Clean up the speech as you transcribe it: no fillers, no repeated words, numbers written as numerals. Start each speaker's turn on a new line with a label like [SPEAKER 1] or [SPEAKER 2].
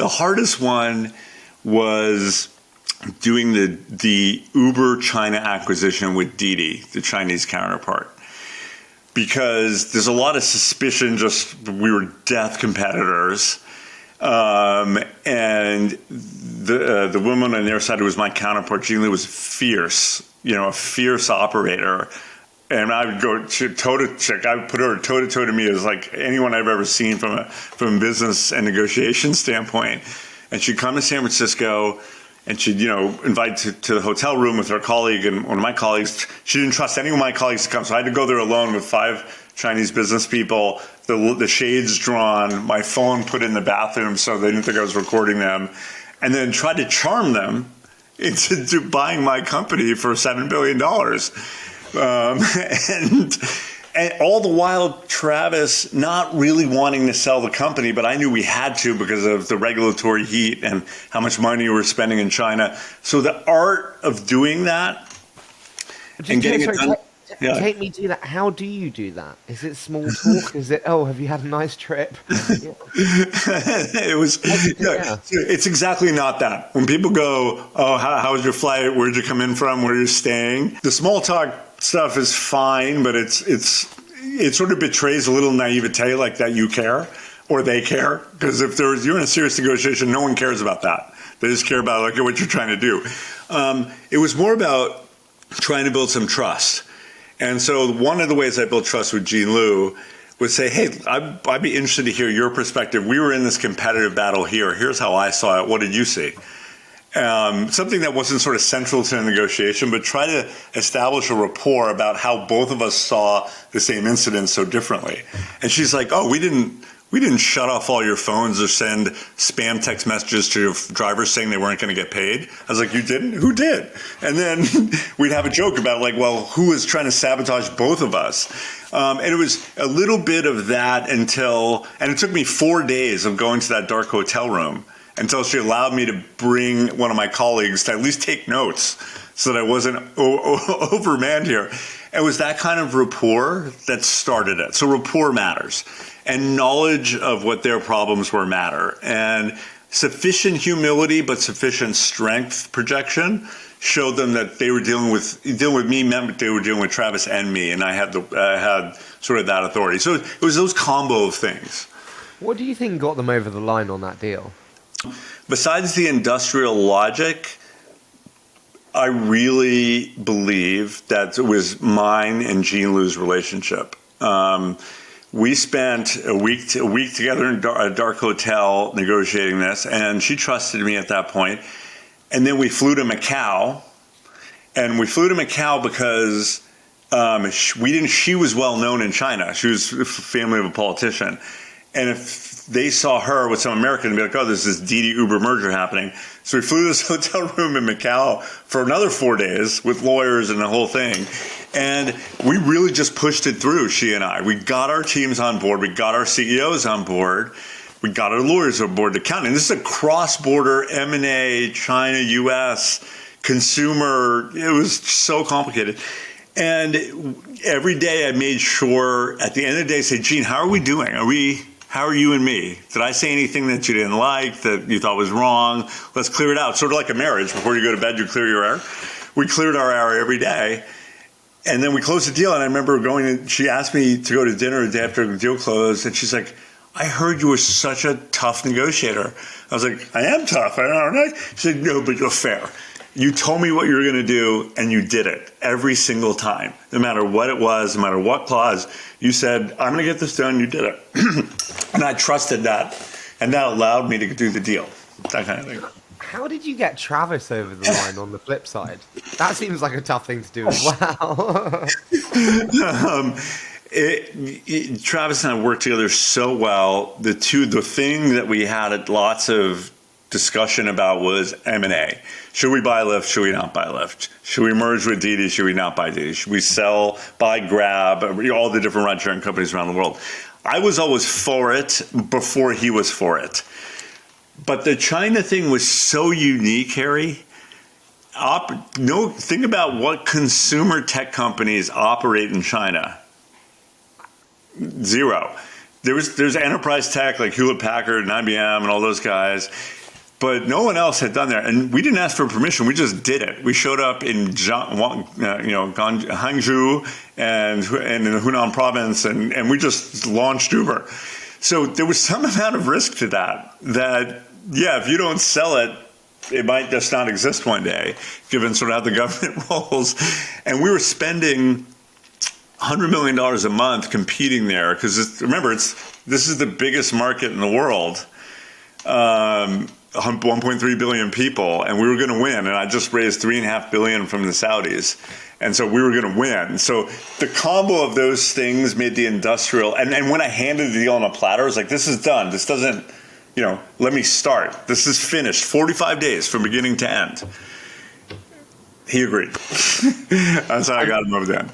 [SPEAKER 1] The hardest one was doing the Uber China acquisition with Didi, the Chinese counterpart. Because there's a lot of suspicion, just we were death competitors. And the woman on their side who was my counterpart, Jean Lee, was fierce, a fierce operator. And I would go toe to check. I would put her toe to toe to me as like anyone I've ever seen from a business and negotiation standpoint. And she'd come to San Francisco, and she'd invite to the hotel room with her colleague and one of my colleagues. She didn't trust any of my colleagues to come, so I had to go there alone with 5 Chinese business people. The shades drawn, my phone put in the bathroom so they didn't think I was recording them, and then try to charm them into buying my company for $7 billion. And all the while, Travis not really wanting to sell the company, but I knew we had to because of the regulatory heat and how much money we were spending in China. So the art of doing that and getting it done.
[SPEAKER 2] Take me to that. How do you do that? Is it small talk? Is it, have you had a nice trip? Yeah.
[SPEAKER 1] It's exactly not that. When people go, how was your flight? Where'd you come in from? Where are you staying? The small talk stuff is fine, but it sort of betrays a little naivete, like that you care or they care. Because if you're in a serious negotiation, no one cares about that. They just care about what you're trying to do. It was more about trying to build some trust. And so one of the ways I built trust with Jean Liu was say, hey, I'd be interested to hear your perspective. We were in this competitive battle here. Here's how I saw it. What did you see? Something that wasn't sort of central to the negotiation, but try to establish a rapport about how both of us saw the same incident so differently. And she's like, we didn't shut off all your phones or send spam text messages to your drivers saying they weren't going to get paid. I was like, you didn't? Who did? And then we'd have a joke about who was trying to sabotage both of us? And it was a little bit of that and it took me 4 days of going to that dark hotel room until she allowed me to bring one of my colleagues to at least take notes so that I wasn't overmanned here. It was that kind of rapport that started it. So rapport matters. And knowledge of what their problems were matter. And sufficient humility, but sufficient strength projection showed them that they were dealing with me meant they were dealing with Travis and me, and I had sort of that authority. So it was those combo of things.
[SPEAKER 2] What do you think got them over the line on that deal?
[SPEAKER 1] Besides the industrial logic, I really believe that it was mine and Jean Liu's relationship. We spent a week together in a dark hotel negotiating this, and she trusted me at that point. And then we flew to Macau, and we flew to Macau because she was well known in China. She was the family of a politician. And if they saw her with some American, they'd be like, there's this Didi Uber merger happening. So we flew to this hotel room in Macau for another 4 days with lawyers and the whole thing. And we really just pushed it through, she and I. We got our teams on board. We got our CEOs on board. We got our lawyers on board. Accounting. This is a cross-border M&A, China, U.S., consumer. It was so complicated. And every day I made sure, at the end of the day, say, Gene, how are we doing? How are you and me? Did I say anything that you didn't like, that you thought was wrong? Let's clear it out. Sort of like a marriage. Before you go to bed, you clear your air. We cleared our air every day. And then we closed the deal, and I remember she asked me to go to dinner the day after the deal closed, and she's like, I heard you were such a tough negotiator. I was like, I am tough, aren't I? She said, no, but you're fair. You told me what you were going to do, and you did it every single time. No matter what it was, no matter what clause, you said, I'm going to get this done, you did it. And I trusted that, and that allowed me to do the deal, that kind of thing.
[SPEAKER 2] How did you get Travis over the line on the flip side? That seems like a tough thing to do as well.
[SPEAKER 1] Travis and I worked together so well. The thing that we had lots of discussion about was M&A. Should we buy Lyft? Should we not buy Lyft? Should we merge with Didi? Should we not buy Didi? Should we sell, buy Grab, all the different ride-sharing companies around the world? I was always for it before he was for it. But the China thing was so unique, Harry. Think about what consumer tech companies operate in China. Zero. there's enterprise tech like Hewlett Packard and IBM and all those guys, but no one else had done that. And we didn't ask for permission. We just did it. We showed up in Hangzhou and in the Hunan province, and we just launched Uber. So there was some amount of risk to that, yeah, if you don't sell it, it might just not exist one day, given sort of how the government rolls. And we were spending $100 million a month competing there, because remember, this is the biggest market in the world, 1.3 billion people, and we were going to win. And I just raised $3.5 billion from the Saudis, and so we were going to win. So the combo of those things made the industrial. And when I handed the deal on a platter, I was like, "This is done. This doesn't, let me start. This is finished. 45 days from beginning to end." He agreed. That's how I got him over there.